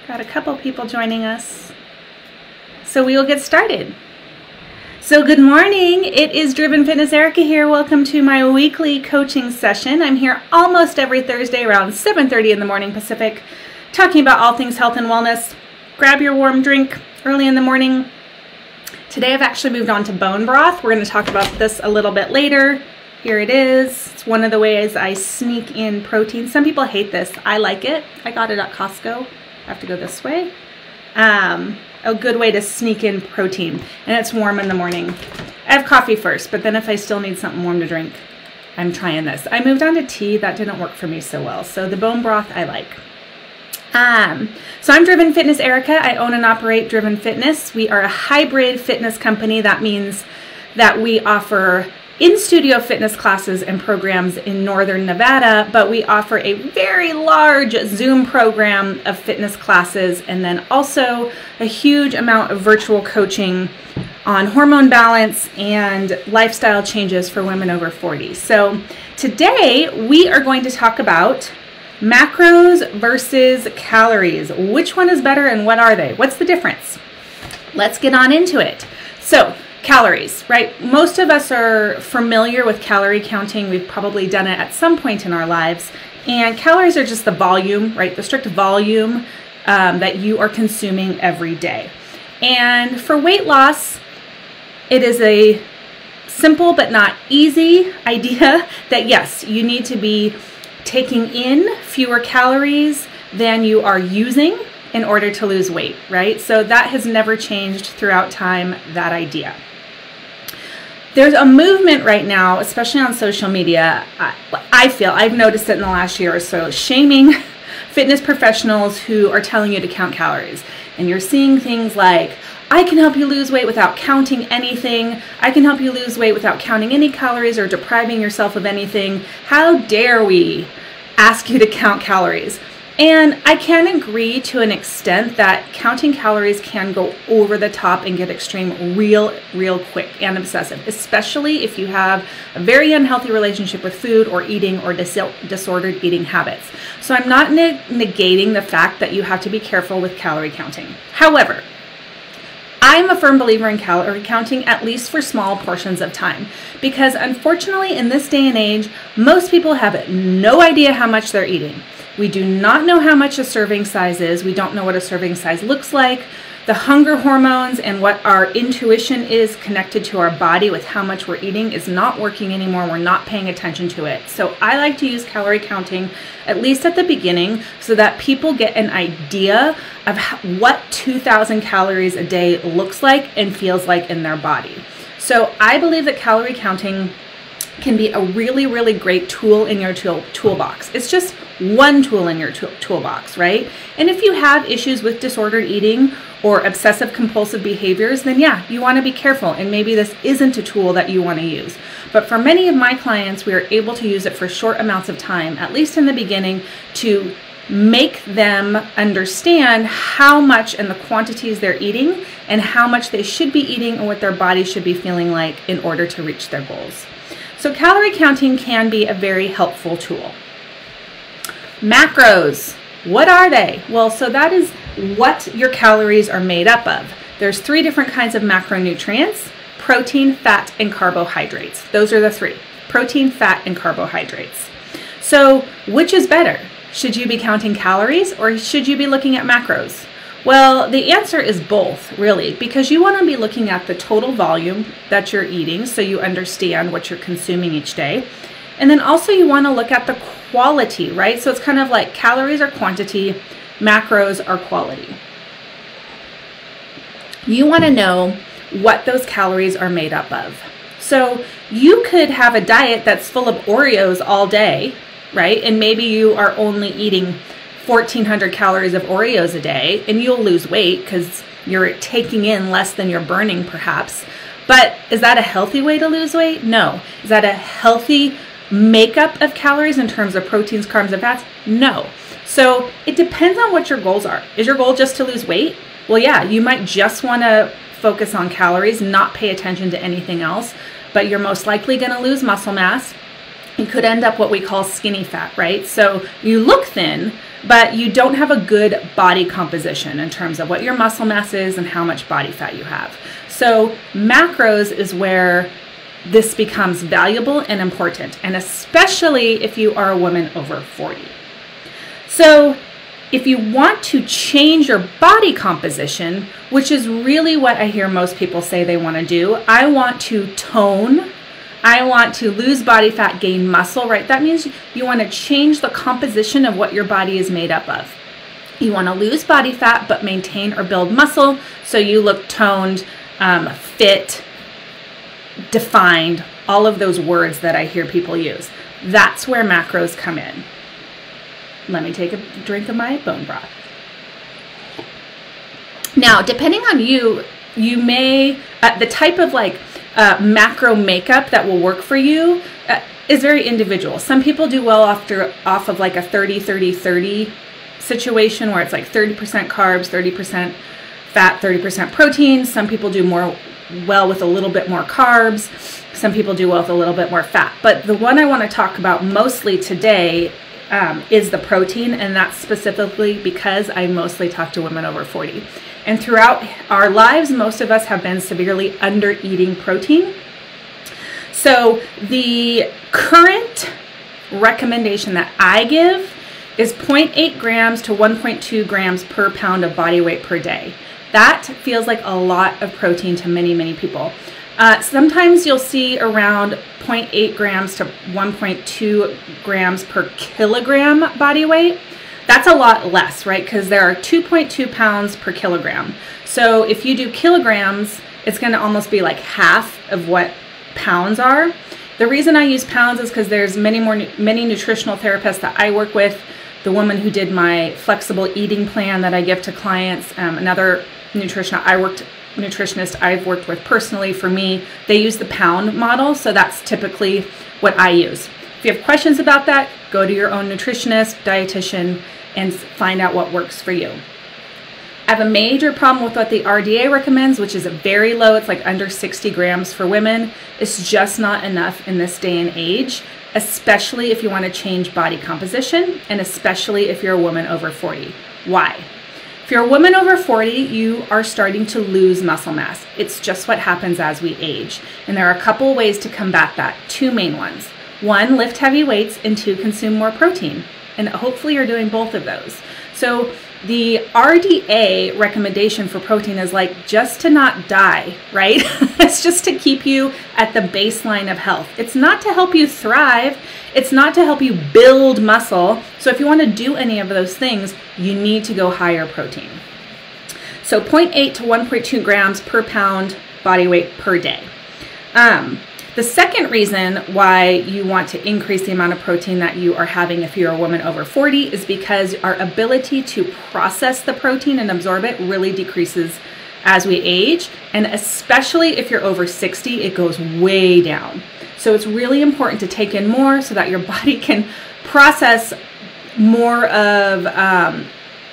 Got a couple people joining us. So we will get started. So good morning. It is DrivenFitness Erica here. Welcome to my weekly coaching session. I'm here almost every Thursday around 7:30 in the morning Pacific, talking about all things health and wellness. Grab your warm drink early in the morning. Today I've actually moved on to bone broth. We're going to talk about this a little bit later. Here it is. It's one of the ways I sneak in protein. Some people hate this. I like it. I got it at Costco. I have to go this way. A good way to sneak in protein, and it's warm in the morning. I have coffee first, but then if I still need something warm to drink, I'm trying this. I moved on to tea. That didn't work for me so well, so the bone broth I like. So I'm DrivenFitness Erica. I own and operate Driven Fitness. We are a hybrid fitness company. That means that we offer in-studio fitness classes and programs in Northern Nevada, but we offer a very large Zoom program of fitness classes, and then also a huge amount of virtual coaching on hormone balance and lifestyle changes for women over 40. So today we are going to talk about macros versus calories. Which one is better and what are they? What's the difference? Let's get on into it. So calories, right? Most of us are familiar with calorie counting. We've probably done it at some point in our lives. And calories are just the volume, right? The strict volume that you are consuming every day. And for weight loss, it is a simple but not easy idea that yes, you need to be taking in fewer calories than you are using in order to lose weight, right? So that has never changed throughout time, that idea. There's a movement right now, especially on social media, I've noticed it in the last year or so, shaming fitness professionals who are telling you to count calories. And you're seeing things like, I can help you lose weight without counting anything. I can help you lose weight without counting any calories or depriving yourself of anything. How dare we ask you to count calories? And I can agree to an extent that counting calories can go over the top and get extreme real quick and obsessive, especially if you have a very unhealthy relationship with food or eating or disordered eating habits. So I'm not negating the fact that you have to be careful with calorie counting. However, I'm a firm believer in calorie counting, at least for small portions of time, because unfortunately in this day and age, most people have no idea how much they're eating. We do not know how much a serving size is. We don't know what a serving size looks like. The hunger hormones and what our intuition is connected to our body with how much we're eating is not working anymore. We're not paying attention to it. So I like to use calorie counting, at least at the beginning, so that people get an idea of what 2,000 calories a day looks like and feels like in their body. So I believe that calorie counting can be a really great tool in your toolbox. It's just one tool in your toolbox, right? And if you have issues with disordered eating or obsessive compulsive behaviors, then yeah, you want to be careful, and maybe this isn't a tool that you want to use. But for many of my clients, we are able to use it for short amounts of time, at least in the beginning, to make them understand how much and the quantities they're eating and how much they should be eating and what their body should be feeling like in order to reach their goals. So calorie counting can be a very helpful tool. Macros, what are they? Well, so that is what your calories are made up of. There's 3 different kinds of macronutrients: protein, fat, and carbohydrates. Those are the 3: protein, fat, and carbohydrates. So which is better? Should you be counting calories or should you be looking at macros? Well, the answer is both, really, because you want to be looking at the total volume that you're eating so you understand what you're consuming each day. And then also you want to look at the quality, right? So it's kind of like calories are quantity, macros are quality. You want to know what those calories are made up of. So you could have a diet that's full of Oreos all day, right? And maybe you are only eating 1,400 calories of Oreos a day, and you'll lose weight because you're taking in less than you're burning perhaps. But is that a healthy way to lose weight? No. Is that a healthy makeup of calories in terms of proteins, carbs, and fats? No. So it depends on what your goals are. Is your goal just to lose weight? Well, yeah, you might just want to focus on calories, not pay attention to anything else, but you're most likely going to lose muscle mass. You could end up what we call skinny fat, right? So you look thin, but you don't have a good body composition in terms of what your muscle mass is and how much body fat you have. So macros is where this becomes valuable and important, and especially if you are a woman over 40. So if you want to change your body composition, which is really what I hear most people say they want to do, I want to tone, I want to lose body fat, gain muscle, right? That means you want to change the composition of what your body is made up of. You want to lose body fat, but maintain or build muscle so you look toned, fit, defined, all of those words that I hear people use. That's where macros come in. Let me take a drink of my bone broth. Now, depending on you, you may, the type of macro makeup that will work for you is very individual. Some people do well off of like a 30-30-30 situation where it's like 30% carbs, 30% fat, 30% protein. Some people do well with a little bit more carbs. Some people do well with a little bit more fat. But the one I want to talk about mostly today is the protein, and that's specifically because I mostly talk to women over 40. And throughout our lives, most of us have been severely under eating protein. So the current recommendation that I give is 0.8 grams to 1.2 grams per pound of body weight per day. That feels like a lot of protein to many, many people. Sometimes you'll see around 0.8 grams to 1.2 grams per kilogram body weight. That's a lot less, right? Because there are 2.2 pounds per kilogram. So if you do kilograms, it's going to almost be like half of what pounds are. The reason I use pounds is because there's many nutritional therapists that I work with. The woman who did my flexible eating plan that I give to clients, another nutritionist I've worked with personally, for me, they use the pound model, so that's typically what I use. If you have questions about that, go to your own nutritionist, dietitian, and find out what works for you. I have a major problem with what the RDA recommends, which is very low. It's like under 60 grams for women. It's just not enough in this day and age, especially if you want to change body composition, and especially if you're a woman over 40. Why? If you're a woman over 40, you are starting to lose muscle mass. It's just what happens as we age. And there are a couple ways to combat that. Two main ones. One, lift heavy weights, and two, consume more protein. And hopefully you're doing both of those. So the RDA recommendation for protein is like just to not die, right? It's just to keep you at the baseline of health. It's not to help you thrive. It's not to help you build muscle. So if you want to do any of those things, you need to go higher protein. So 0.8 to 1.2 grams per pound body weight per day. The second reason why you want to increase the amount of protein that you are having if you're a woman over 40 is because our ability to process the protein and absorb it really decreases as we age. And especially if you're over 60, it goes way down. So it's really important to take in more so that your body can process more of,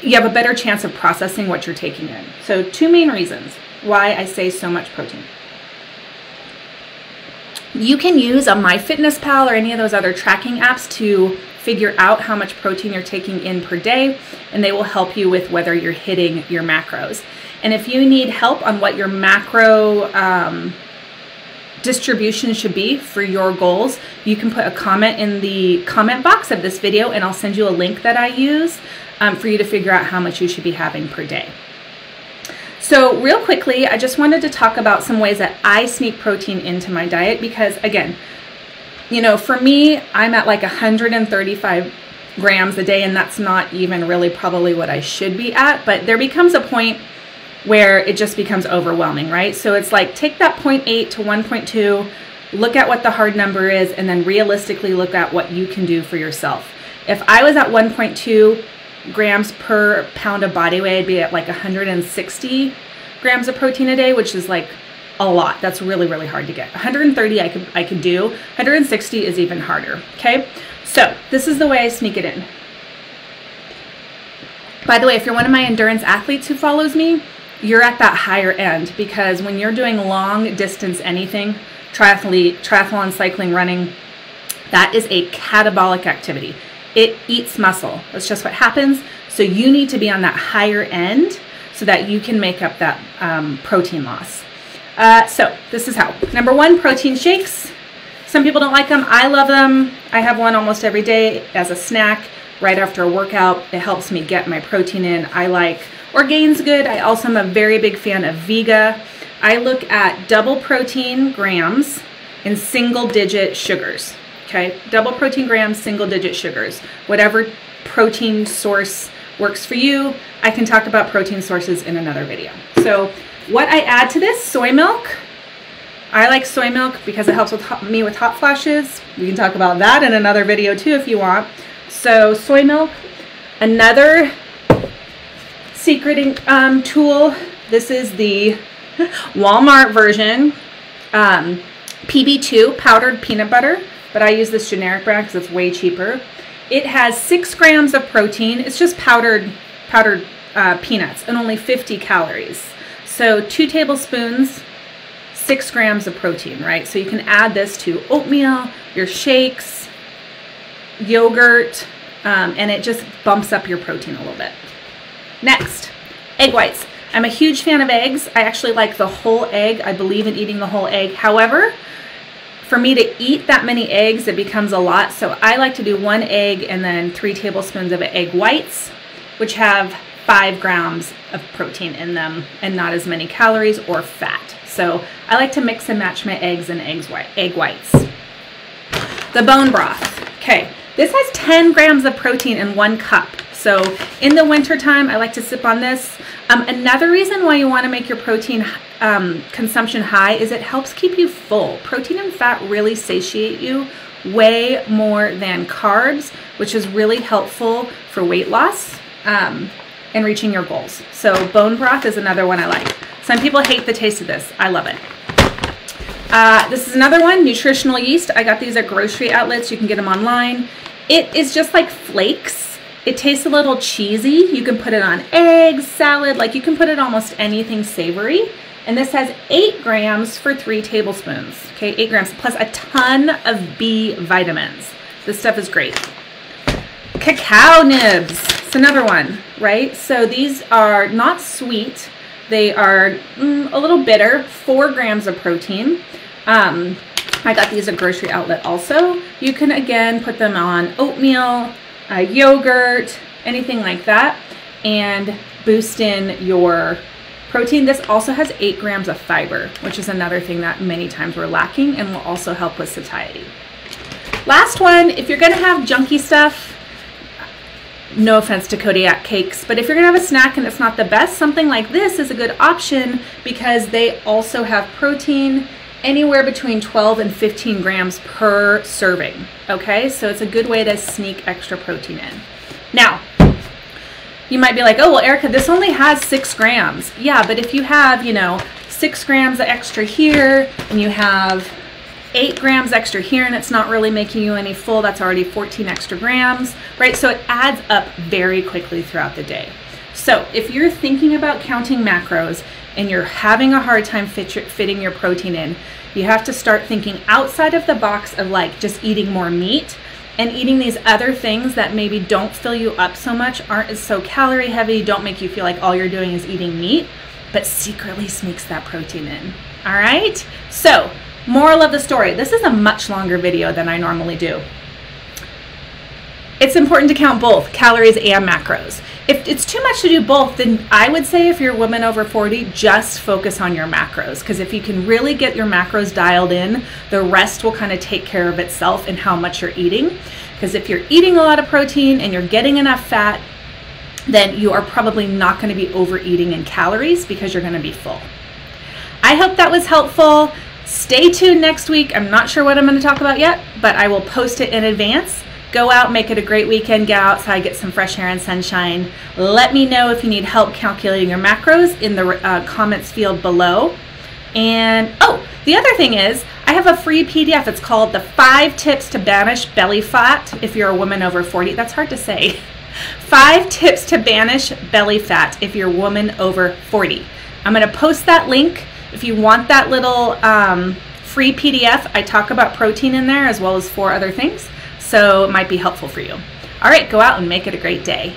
you have a better chance of processing what you're taking in. So two main reasons why I say so much protein. You can use a MyFitnessPal or any of those other tracking apps to figure out how much protein you're taking in per day, and they will help you with whether you're hitting your macros. And if you need help on what your macro distribution should be for your goals, you can put a comment in the comment box of this video, and I'll send you a link that I use for you to figure out how much you should be having per day. So real quickly, I just wanted to talk about some ways that I sneak protein into my diet because, again, you know, for me, I'm at like 135 grams a day, and that's not even really probably what I should be at, but there becomes a point where it just becomes overwhelming, right? So it's like take that 0.8 to 1.2, look at what the hard number is, and then realistically look at what you can do for yourself. If I was at 1.2 grams per pound of body weight, I'd be at like 160 grams of protein a day, which is like a lot. That's really, really hard to get. 130 I could do. 160 is even harder, okay? So this is the way I sneak it in. By the way, if you're one of my endurance athletes who follows me, you're at that higher end, because when you're doing long distance anything, triathlon, cycling, running, that is a catabolic activity. it eats muscle. That's just what happens. So you need to be on that higher end so that you can make up that protein loss. So this is how. Number one, protein shakes. Some people don't like them. I love them. I have one almost every day as a snack right after a workout. It helps me get my protein in. I like Orgain's good. I also am a very big fan of Vega. I look at double protein grams and single digit sugars. Okay, double protein grams, single digit sugars. Whatever protein source works for you. I can talk about protein sources in another video. So what I add to this, soy milk. I like soy milk because it helps with me with hot flashes. We can talk about that in another video too if you want. So soy milk. Another secret tool. This is the Walmart version. PB2, powdered peanut butter. But I use this generic brand because it's way cheaper. It has 6 grams of protein. It's just powdered peanuts and only 50 calories. So 2 tablespoons, 6 grams of protein, right? So you can add this to oatmeal, your shakes, yogurt, and it just bumps up your protein a little bit. Next, egg whites. I'm a huge fan of eggs. I actually like the whole egg. I believe in eating the whole egg. However, for me to eat that many eggs, it becomes a lot. So I like to do 1 egg and then 3 tablespoons of egg whites, which have 5 grams of protein in them and not as many calories or fat. So I like to mix and match my eggs and egg whites. The bone broth. Okay, this has 10 grams of protein in 1 cup. So in the winter time, I like to sip on this. Another reason why you want to make your protein consumption high is it helps keep you full. Protein and fat really satiate you way more than carbs, which is really helpful for weight loss and reaching your goals. So bone broth is another one I like. Some people hate the taste of this. I love it. This is another one, nutritional yeast. I got these at grocery outlets. You can get them online. It is just like flakes. It tastes a little cheesy. You can put it on eggs, salad, like you can put it almost anything savory. And this has 8 grams for 3 tablespoons. Okay, 8 grams plus a ton of B vitamins. This stuff is great. Cacao nibs. It's another one, right? So these are not sweet. They are a little bitter, 4 grams of protein. I got these at grocery outlet also. You can again put them on oatmeal, yogurt, anything like that, and boost in your protein. This also has 8 grams of fiber, which is another thing that many times we're lacking and will also help with satiety. Last one, if you're gonna have junky stuff, no offense to Kodiak cakes, but if you're gonna have a snack and it's not the best, something like this is a good option because they also have protein anywhere between 12 and 15 grams per serving. Okay, so it's a good way to sneak extra protein in. Now, you might be like, oh, well, Erica, this only has 6 grams. Yeah, but if you have, 6 grams extra here and you have 8 grams extra here and it's not really making you any full, that's already 14 extra grams, right? So it adds up very quickly throughout the day. So if you're thinking about counting macros and you're having a hard time fitting your protein in, you have to start thinking outside of the box of like just eating more meat and eating these other things that maybe don't fill you up so much, aren't as so calorie heavy, don't make you feel like all you're doing is eating meat, but secretly sneaks that protein in. All right? So, moral of the story, this is a much longer video than I normally do. It's important to count both calories and macros. If it's too much to do both, then I would say if you're a woman over 40, just focus on your macros. Because if you can really get your macros dialed in, the rest will kind of take care of itself in how much you're eating. Because if you're eating a lot of protein and you're getting enough fat, then you are probably not going to be overeating in calories because you're going to be full. I hope that was helpful. Stay tuned next week. I'm not sure what I'm going to talk about yet, but I will post it in advance. Go out, make it a great weekend, get outside, get some fresh air and sunshine. Let me know if you need help calculating your macros in the comments field below. And, oh, the other thing is, I have a free PDF. It's called The 5 Tips to Banish Belly Fat if you're a woman over 40. That's hard to say. 5 tips to banish belly fat if you're a woman over 40. I'm going to post that link. If you want that little free PDF, I talk about protein in there as well as 4 other things. So it might be helpful for you. All right, go out and make it a great day.